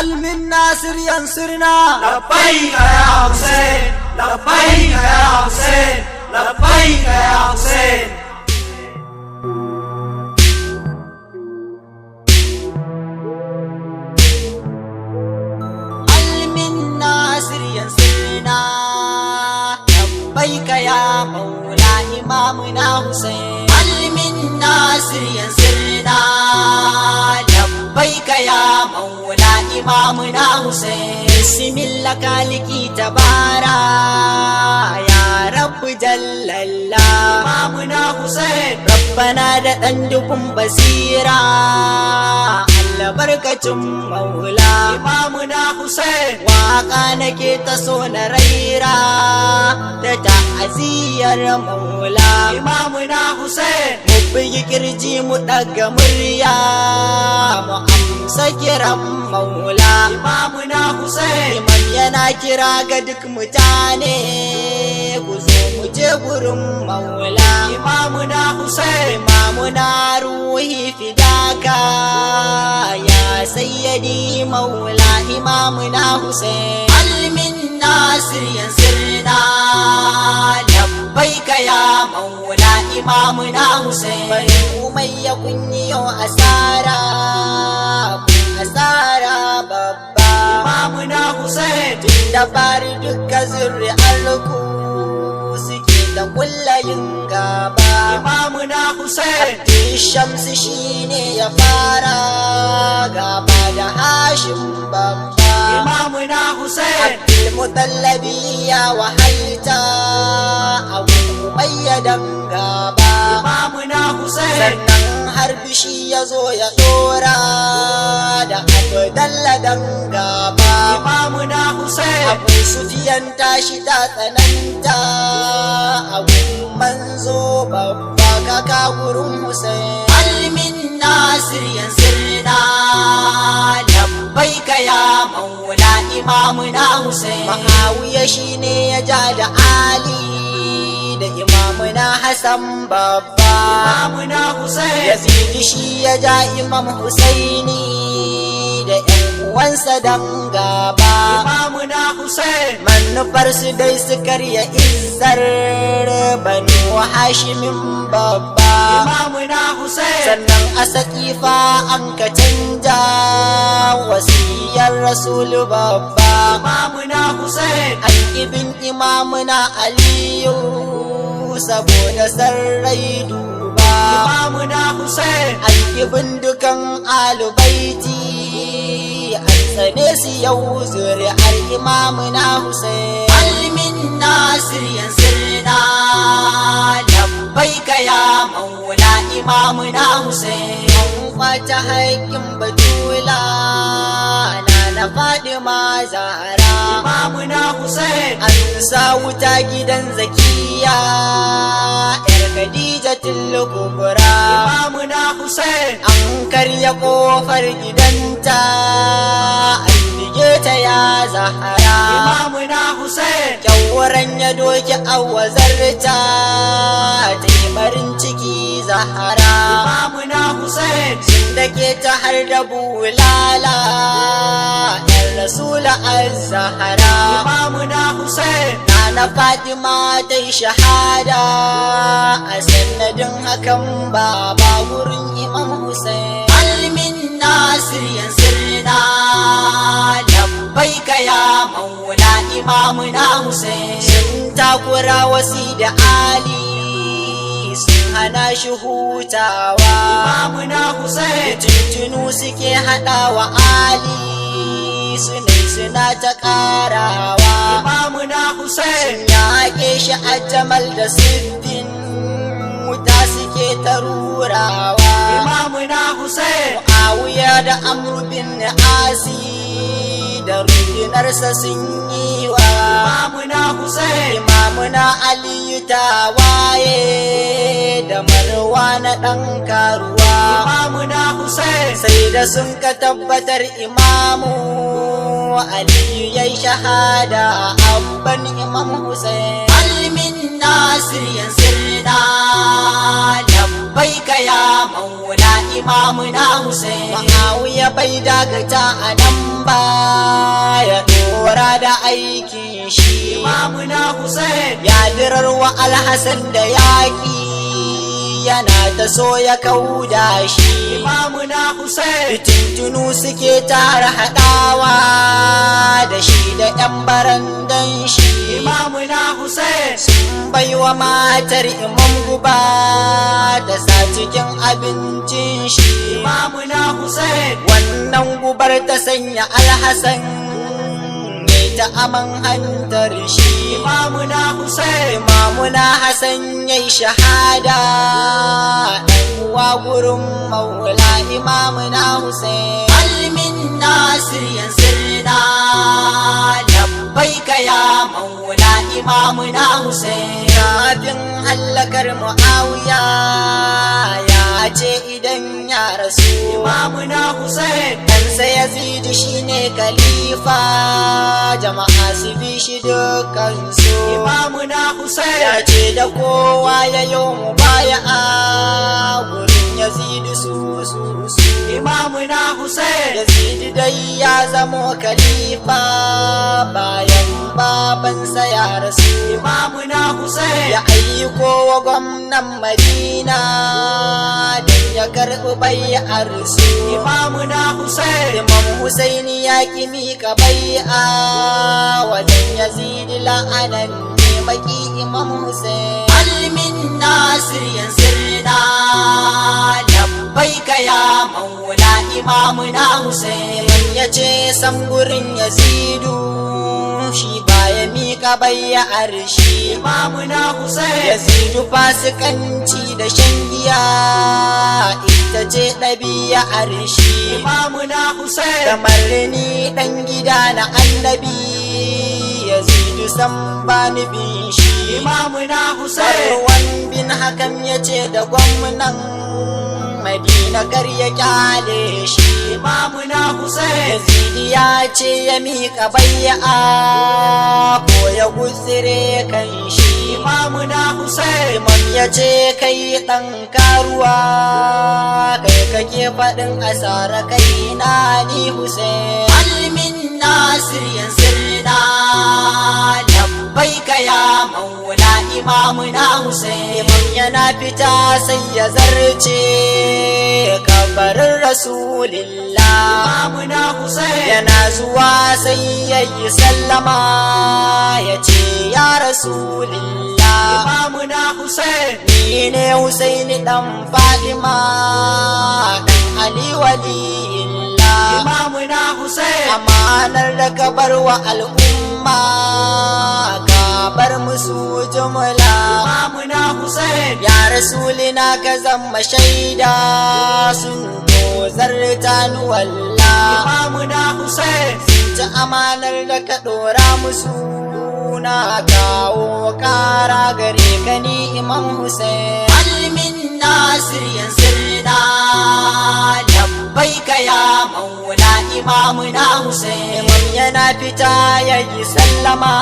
هل من ناصر ينصرنا؟ لبيك يا حسين، لبيك يا حسين، لبيك يا حسين. هل من ناصر ينصرنا؟ لبيك يا مولا إمامنا حسين. هل من ناصر ينصرنا؟ لبيك يا مولا إمامنا حسين. بسم الله خالقي تبارا يا رب جل الله. إمامنا حسين، ربنا da ɗan dubun basira Allah barkacin maula. إمامنا حسين، Waka nake ta so na raira da ta'aziyar maula. إمامنا حسين، Mu bugi kirji mu ɗaga murya mu amsa kiran maula. إمامنا حسين، Imam yana kira ga duk mutane ku zo mu je gurin maula. إمامنا حسين، Imamuna ruhi fidaka ya sayyadi maula imamuna Hussein. Hal min nasir yansirna labbaika ya maula imamuna Hussein. Bari umayya kunyiyo asara asara babba. إمامنا حسين، Da fari duka zuri'arku suke da kullayin gaba. إمامنا حسين، Shamsu shine ya fara gaba da Hashim babba. إمامنا حسين، Abdulmutallabi ya wahalta Abu Umayyadan gaba. إمامنا حسين، Sannan har bishi ya zo ya dora da Abdalladan gaba. إمامنا حسين، Abu Sufiyan tashi ta tsananta Abu manzo babba kaka gurin Hussein. Hal min nasir yansirna labbaika ya maula imamuna Hussein. Ma'awiya shine ya ja da Ali da imamuna Hassan babba. إمامنا حسين، Yazidi shi ya ja Imam Husaini da ƴan uwansa dan gaba. إمامنا حسين، Manufarsu dai su karya izzar Banu Hashimin babba. إمامنا حسين، Sannan a sakifa an ka canja wasiyar Rasulu babba. إمامنا حسين، An ibin imamuna Aliyu saboda sarrai duba. إمامنا حسين، An ibin dukan alubaiti an tsane su yau zuri'ar imamuna Hussein. Hal min nasir yansirna labbaika ya maula imamuna Hussein. An kwace haƙƙin Batula na Fadima Zahra. إمامنا حسين، An sa wuta gidan Zakiya ‘yar Khadijatul Kubra. إمامنا حسين، An karya ƙofar gidanta an bige ta ya Zahara. إمامنا حسين، Kyawuran ya doki awazarta ta yi farin ciki Zahara. إمامنا حسين، Sun dake ta har da bulala ‘yan Rasula az-Zahara. إمامنا حسين، Nana Fatima ta yi shahada a sanadin hakan baba wurin Imam Hussein. Hal min nasir yansirna labbaika ya maula imamuna Hussein. Sun takura wasi da Ali sun hana shi hutawa. إمامنا حسين، Tuntunu suke haɗawa Ali suna ta ƙarawa. إمامنا حسين، Ya haƙe shi a Jamal da Siffin wuta suke ta rurawa. إمامنا حسين، Muawiya da Amr bin Asi da rundunarsa sun yi wa إمامنا حسين، Imamuna Aliyu tawaye da Marwa na ɗan karuwa. إمامنا حسين، Sai da sun ka tabbatar Imamu Aliyu ya yi shahada abban Imam Hussein. Hal min nasir yansirna labbaika ya maula imamuna Hussein. Muawiya bai dakata a nan ba, ya dora da aikin shi imamuna Hussein. ya dirarwa alhassan da yaƙi, yana ta so ya kauda shi. imamuna Hussein. Fitintunu suke tara haɗawa da shi da 'yan barandan shi. imamuna Hussein. Sun baiwa matar imam guba ta sa cikin abincin shi. imamuna Hussein. Wannan gubar ta sanya alhassan yayi ta aman hantar shi. imamuna Hussein. Imamuna Hassan yayi shahada, ɗan uwa gurin maula imamuna Hussein. Almin nasir yansirna labbaika ya maula imamuna Hussein. Kafin hallakar Muawiya ya ce idan ya rasu imamuna Hussein. ɗansa Yazid shine khalifa, jama'a su bi shi dukkansu. imamuna Hussein. ya ce da kowa ya yi mubaya'a gurin Yazid su. imamuna Hussein. Yazid dai ya zamo khalifa bayan babansa ya rasu. imamuna Hussein. ya aiko wa gwamnan Madina don ya karɓi bai'ar su. imamuna Hussein. Imam Husaini ya ki mika bai'a wajen Yazid la'anan ne maki Imam Hussein. Almin nasir yansirna labbaika ya maula imamuna Hussein. ya ce sam gurin Yazidu shi baya mika bai'ar shi. imamuna Hussein. Yazidu fasikanci da shan giya ita ce ɗabi'ar shi. imamuna Hussein. kamar ni ɗan gida na annabi Yazidu san bani bin shi. imamuna Hussein. Marwan bin Hakam ya ce da gwamnan Madina kar ya kyale shi. imamuna Hussein. Yazid ya ce ya miƙa bai'a ko ya gutsire kan shi. imamuna Hussein. Imam ya ce kai ɗan karuwa, kai kake faɗin asara kai na ni Hussein. Almin nasir yansirna labbaika ya maula imamuna Hussein. Imam yana fita sai ya zarce kabarin rasulillah. imamuna Hussein. yana zuwa sai ya yi sallama ya ce ya rasulillah. imamuna Hussein. ni ne Husaini dan Fatima dan Ali waliyillah. imamuna Hussein. amanar da ka bar wa al'umma ka bar musu jumla. imamuna Hussein. ya rasulina ka zama shaida sun tozarta ni wallah. imamuna Hussein. ta amanar da ka ɗora musu na kawo kara gare ka ni Imam Hussein. Almin nasir yansirna labbaika ya maula imamuna Hussein. Imam yana fita yayi sallama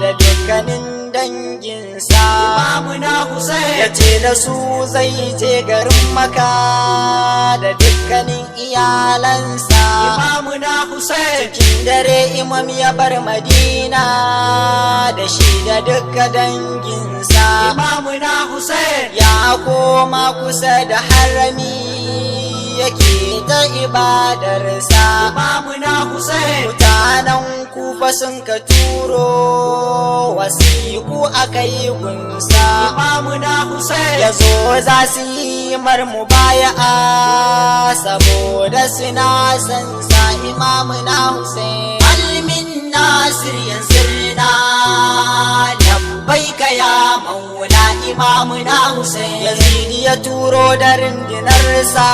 da dukkanin danginsa. imamuna Hussein. ya ce da su zai je garin Maka da dukkanin iyalansa. imamuna Hussein. cikin dare Imam ya bar Madina da shi da dukkan danginsa. imamuna Hussein. ya koma kusa da harami yake ta ibadarsa. imamuna Hussein. mutanen Kufa sun ka turo wasiku akai gunsa. imamuna Hussein. ya zo za su yi mubaya'a saboda suna san sa imamuna Hussein. Almin nasir yansirna labbaika ya maula imamuna Hussein. Yazid ya turo da rindinarsa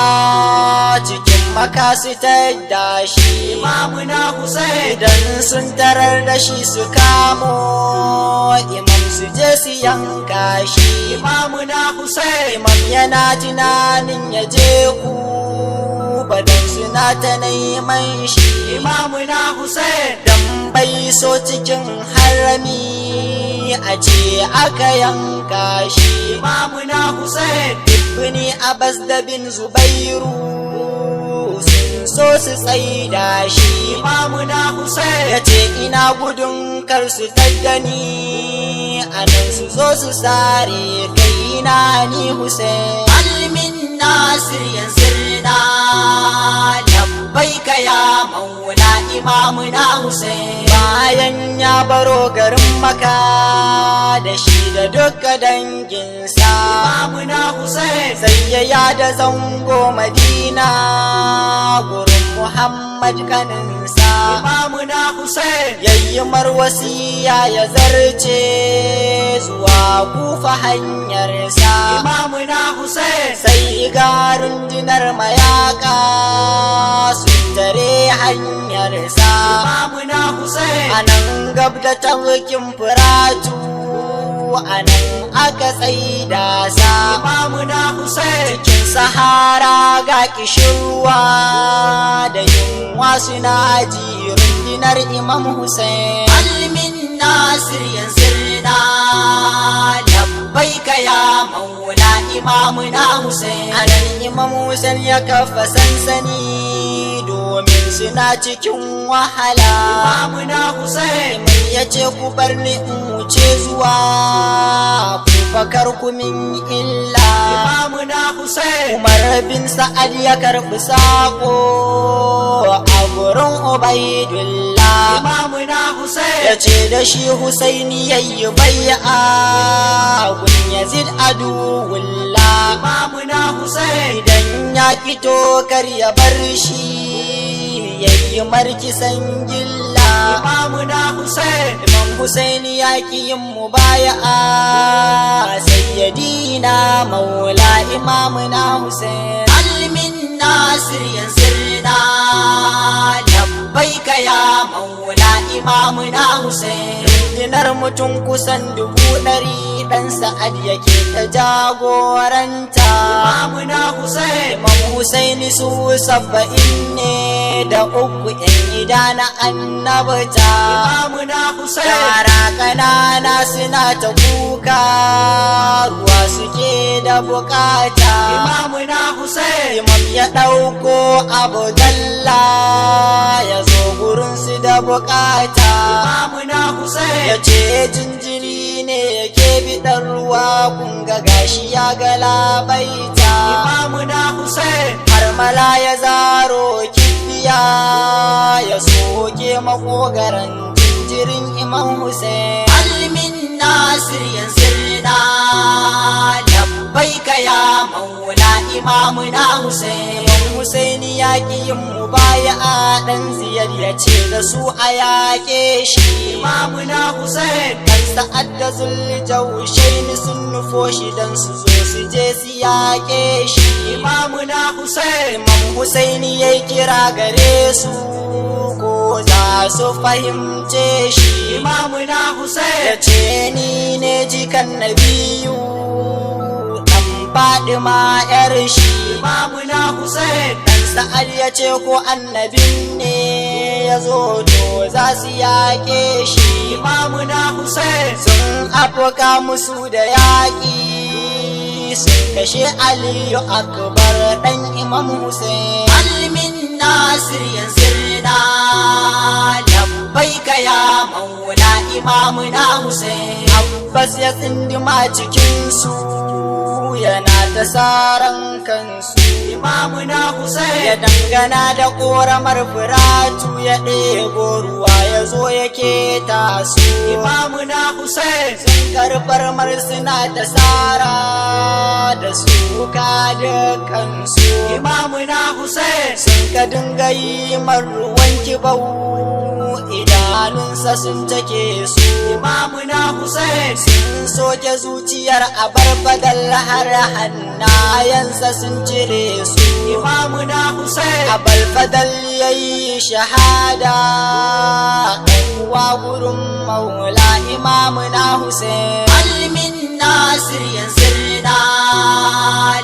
cikin Maka su tadda shi. imamuna Hussein. idan sun tarar da shi su kamo Imam su je su yanka shi. imamuna Hussein. Imam yana tunanin ya je Kuba don suna ta neman shi. imamuna Hussein. Dan bai so cikin harami a ce aka yanka shi. Imamuna Hussein, Ibni Abbas da bin Zubairu sun so su tsaida shi. Imamuna Hussein, Ya ce ina gudun kar su taddani anan su zo su sare kaina ni Hussein. Almin Nasir yansirna labbaika ya maula Imamuna Hussein. Bayan ya baro garin Makka da shi da duka danginsa, Imamuna Hussein, sai ya yada zango Madina gurin Muhammad kaninsa. Imamuna Hussein, Yayyimar wasiya ya zarce zuwa Kufa hanyarsa. Imamuna Hussein, Sai ga rundunar mayaka sun tare hanyarsa. Imamuna Hussein, Anan gab da tafkin Firatu, anan aka tsaida sa. Imamuna Hussein, Cikin Sahara ga kishirwa da yunwa suna ji rundunar Imam Hussein. Almin Nasir yansirna labbaika ya maula Imamuna Hussein. Anan Imam Hussein ya kafa sansani domin suna cikin wahala. Imamuna Hussein, Ya ce ku bar ni in wuce zuwa ku fakar ku min illa. Imamuna Hussein, Umar bin Sa'ad ya karɓi saƙo a gurin Ubaidullah. Imamuna Hussein, Ya ce da shi Husaini yayi bai'a gun Yazid aduwullah. Imamuna Hussein, Idan ya fito kar ya bar shi yayi markisan gilla. Imamuna Hussein, Imam Husaini ya ki yin mubaya'a sayyidina maula Imamuna Hussein. Almin Nasir yansirna labbaika ya maula Imamuna Hussein. Rundunar mutum kusan 100 ɗan Sa'ad yake ta jagoranta. Imamuna Hussein, Imam Husaini su 70 ne da 3 'yan gida na annabta. Imamuna Hussein, Yara ƙanana suna ta kuka ruwa suke da bukata. Imamuna Hussein, Imam ya ɗauko Abdallah ya zo gurinsu da bukata. Imamuna Hussein, Ya ce jinjiri ne yake biɗar ruwa kun ga gashi ya galabaita. Imamuna Hussein, Harmala ya zaro kibiya ya soke makogaran jinjirin Imam Hussein. Almin Nasir yansirna labbaika ya maula Imamuna Hussein. Imam Husaini ya ki yin mubaya'a ɗan Ziyad ya ce da su a yaƙe shi. Imamuna Hussein, Ɗan Sa'ad da Zuljawshaini sun nufo shi don su zo su je su yaƙe shi. Imamuna Hussein, Imam Husaini ya kira gare su ko za su fahimce shi. Imamuna Ya Hussein, ce ni ne jikan Nabiyu ɗan Fadima ‘yar shi. Imamuna Hussein, Ɗan Sa'ad ya ce ko annabin ne ya zo to za su yaƙe shi. Imamuna Hussein, Sun afka musu da yaƙi sun kashe Aliyu Akbar ɗan Imam Hussein. Almin Nasir yansirna labbaika ya maula Imamuna Hussein. Abbas ya tsindima cikinsu yana ta saran kansu. Imamuna Ya Hussein, dangana da ƙoramar Firatu ya ɗebo ruwa ya zo yake taso. Imamuna Hussein, Sun karfar suna ta tsara da suka da kansu. Imamuna Hussein, Sun ka dinga yi ruwan kibau idanunsa sun take su. Imamuna Hussein, Sun soke zuciyar abarfadar har hannayensa sun cire su. Imamuna Hussein, Abalfadal ya yi shahada uwa gurin maula Imamuna Hussein. Almin Nasir yansirna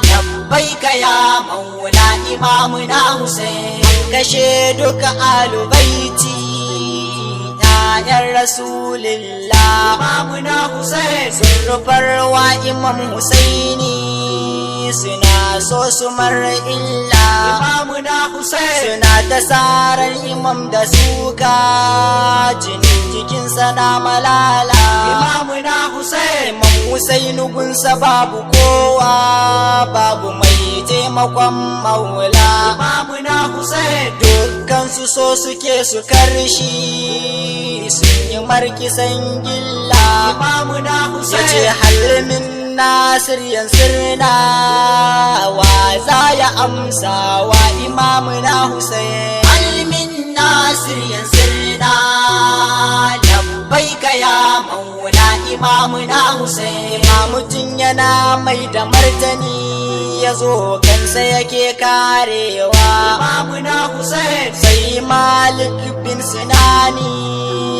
labbaika ya maula Imamuna Hussein. Kashe duka alubaiti 'ya'yan rasulillah. Imamuna Hussein, Surrufarwa Imam Husaini suna so su mara illa. Imamuna Hussein, Suna ta sarar imam da suka, jinin jikinsa na malala. Imamuna Hussein, Imam Husainu gunsa babu kowa, babu mai taimakon maula. Imamuna Hussein, Dukkansu so suke su karshi, sun yi markisan gilla. Imamuna Ya ce Hussein, halmin Nasir yansirna, wa za ya amsa wa Imamuna Hussein. Halmin Nasir yansirna, labbaika ya maula Imamuna Hussein. Imamutin yana mai da martani, ya zo kansa yake karewa. Imamuna Hussein, Sai Malik bin Sinani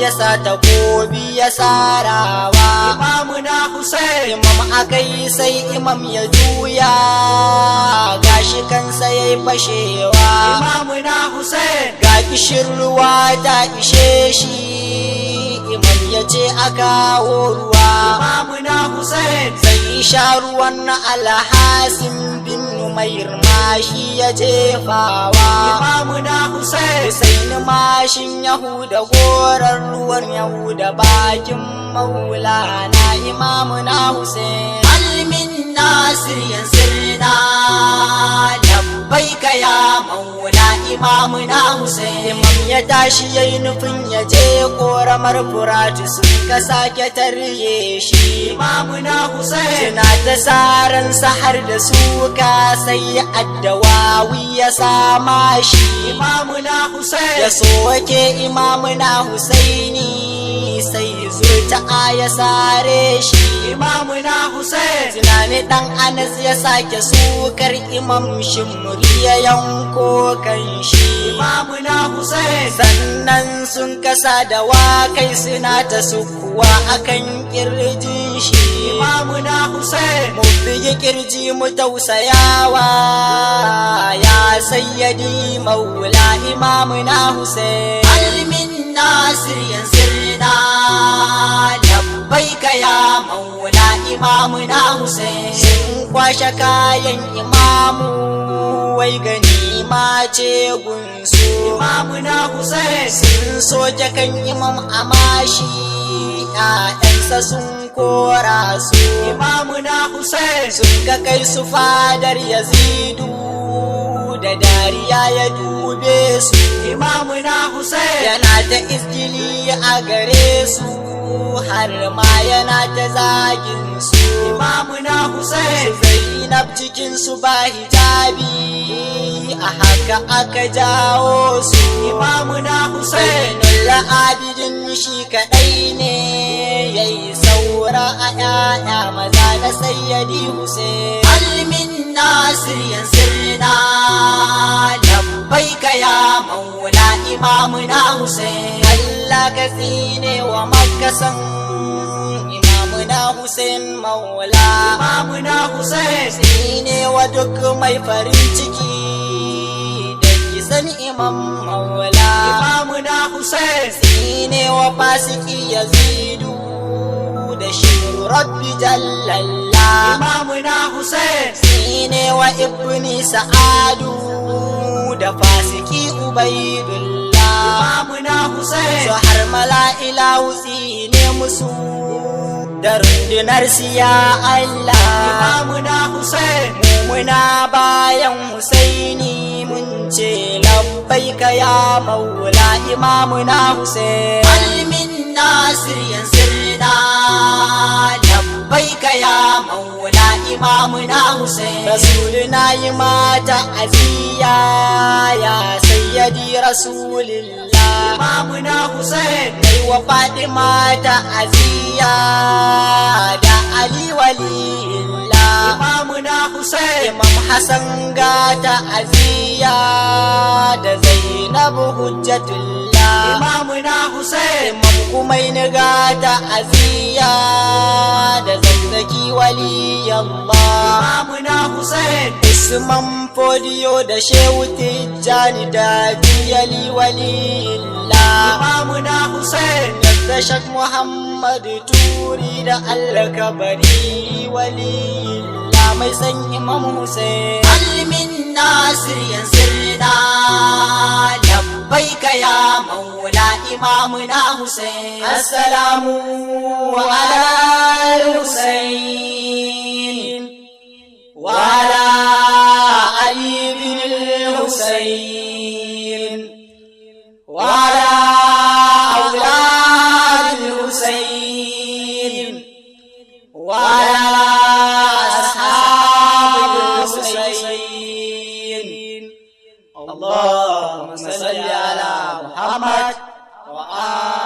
ya sa takobi ya sarawa. Imamuna Hussein, Imam akai sai imam ya juya, gashi kansa ya yi fashewa. Imamuna Hussein, Ga kishirwa ta ishe shi, imam ya ce a kawo ruwa. Imamuna Hussein, Sai sha ruwan Alhasim bin Numair mashi ya jefawa. Imamuna Hussein, Husaini mashin Yahuda, gorar ruwan Yahuda, bakin maulana Imamuna Hussein. Almin Nasir yansirna, labbaika ya maula Imamuna Hussein. Imam ya tashi yayi nufin ya je koramar Furatu, sun ka sake tarye shi. Imamuna Hussein, Suna ta saransa har da suka, sai addawawi ya sama shi. Imamuna Ya Hussein, soke Imamuna Husaini, sai zurta'a ya sare shi. Imamuna Hussein, Tunani dan Anas ya sake sukar Imam Shimri ya yanko kan shi. Imamuna Hussein, Sannan sun kasa da wakai suna ta sukuwa akan kirjin shi. Imamuna Hussein, Mu bigi kirji mu tausayawa, ya sayyadi maula Imamuna Hussein. Almin Nasir yansirna, labbaika ya maula Imamuna Hussein. Sun kwashe kayan imamu, wai ganima ce gunsu. Imamuna Hussein, Sun soke kan imam a mashi, ‘ya'yansa sun kora su. Imamuna Hussein, Sun ga kai su fadar Yazidu, da dariya ya dube su. Imamuna Hussein, Yana ta izgili a gare su, har ma yana ta zagin su. Imamuna Hussein, Zainab cikin su ba hijabi, a haka aka jawo su. Imamuna Hussein, Zainul Abidin shi kaɗai ne yayi saura a ‘ya'ya maza na sayyadi Hussein. Almin Nasir yansirna, labbaika ya maula Imamuna Hussein. Allah ka tsine wa makasan Imamuna Hussein maula. Imamuna Hussein, Tsine wa duk mai farin ciki da kisan Imam maula. Imamuna Hussein, Tsine wa fasiki Yazidu da shi Rabbi jallalla. Imamuna Hussein, Tsine wa ibni Sa'adu da fasiki Ubaidullah. Imamuna Hussein, So har mala'ila tsine musu da rundunar siya Allah. Imamuna Hussein, Muna bayan Husaini mun ce labbaika ya maula Imamuna Hussein. Almin Nasir yansirna, labbaika ya maula Imamuna Hussein. Rasuluna yi mata aziya, ya sayyadi Rasulillah. Imamuna Hussein, Kai wa Fatima ta aziya, da Ali walillah. Imamuna Hussein, Imam Hassan ga ta'aziyya, da Zainab hujjatullah. Imamuna Hussein, Imam Kumaini ga ta'aziyya, da Zazzaki waliyallah. Imamuna Hussein, Usman Fodiyo da Shehu Tijjani da Jiyali walillah. Imamuna Hussein, Da da Shak Muhammad Turi da Alkabari wali mai san Imam Hussein Alimin Nasir yansirna labbaika ya maula imamuna Hussein assalamu ala Hussein wa ala Ali bin Hussein wa ala aulad Hussein wa ala اللهم صل على محمد وآل